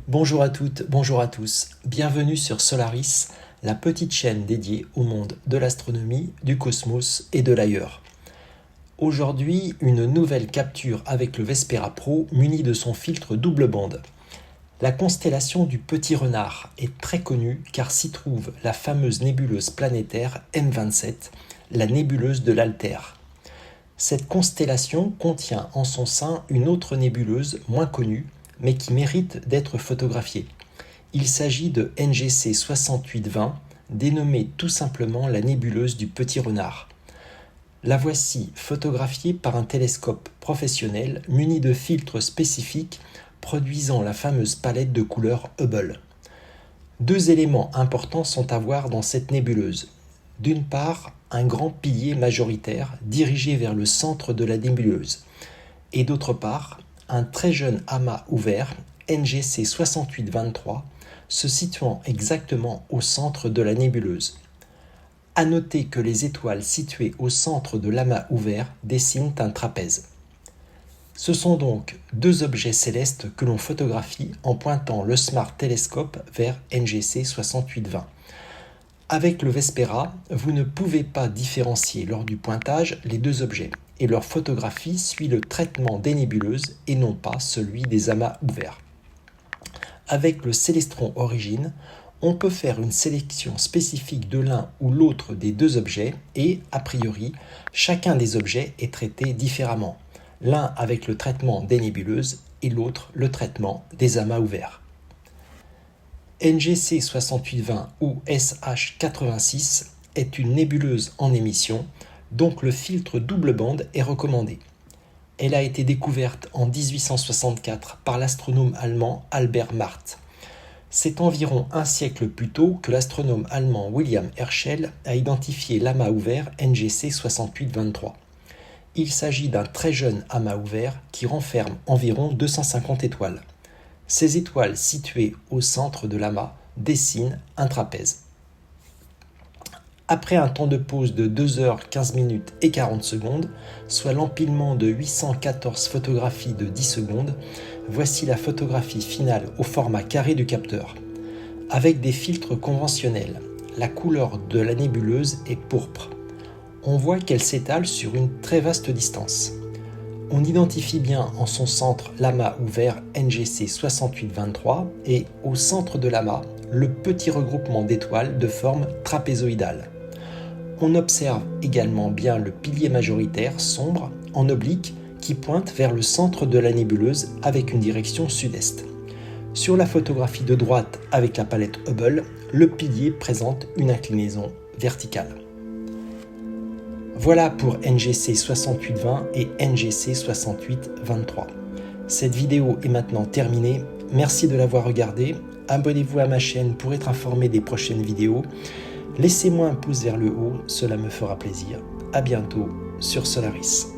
Bonjour à toutes, bonjour à tous, bienvenue sur Solaris, la petite chaîne dédiée au monde de l'astronomie, du cosmos et de l'ailleurs. Aujourd'hui, une nouvelle capture avec le Vespera Pro muni de son filtre double bande. La constellation du Petit Renard est très connue car s'y trouve la fameuse nébuleuse planétaire M27, la nébuleuse de l'Alter. Cette constellation contient en son sein une autre nébuleuse moins connue, mais qui mérite d'être photographiée. Il s'agit de NGC 6820, dénommée tout simplement la nébuleuse du Petit Renard. La voici photographiée par un télescope professionnel muni de filtres spécifiques produisant la fameuse palette de couleurs Hubble. Deux éléments importants sont à voir dans cette nébuleuse. D'une part, un grand pilier majoritaire dirigé vers le centre de la nébuleuse, et d'autre part, un très jeune amas ouvert, NGC 6823, se situant exactement au centre de la nébuleuse. À noter que les étoiles situées au centre de l'amas ouvert dessinent un trapèze. Ce sont donc deux objets célestes que l'on photographie en pointant le Smart Telescope vers NGC 6820. Avec le Vespera, vous ne pouvez pas différencier lors du pointage les deux objets, et leur photographie suit le traitement des nébuleuses et non pas celui des amas ouverts. Avec le Célestron Origin, on peut faire une sélection spécifique de l'un ou l'autre des deux objets et, a priori, chacun des objets est traité différemment, l'un avec le traitement des nébuleuses et l'autre le traitement des amas ouverts. NGC 6820 ou SH86 est une nébuleuse en émission, donc le filtre double bande est recommandé. Elle a été découverte en 1864 par l'astronome allemand Albert Marthe. C'est environ un siècle plus tôt que l'astronome allemand William Herschel a identifié l'amas ouvert NGC 6823. Il s'agit d'un très jeune amas ouvert qui renferme environ 250 étoiles. Ces étoiles situées au centre de l'amas dessinent un trapèze. Après un temps de pause de 2 h 15 minutes et 40 secondes, soit l'empilement de 814 photographies de 10 secondes, voici la photographie finale au format carré du capteur. Avec des filtres conventionnels, la couleur de la nébuleuse est pourpre. On voit qu'elle s'étale sur une très vaste distance. On identifie bien en son centre l'amas ouvert NGC 6823 et au centre de l'amas, le petit regroupement d'étoiles de forme trapézoïdale. On observe également bien le pilier majoritaire sombre en oblique qui pointe vers le centre de la nébuleuse avec une direction sud-est. Sur la photographie de droite avec la palette Hubble, le pilier présente une inclinaison verticale. Voilà pour NGC 6820 et NGC 6823. Cette vidéo est maintenant terminée. Merci de l'avoir regardée. Abonnez-vous à ma chaîne pour être informé des prochaines vidéos. Laissez-moi un pouce vers le haut, cela me fera plaisir. À bientôt sur Solaris.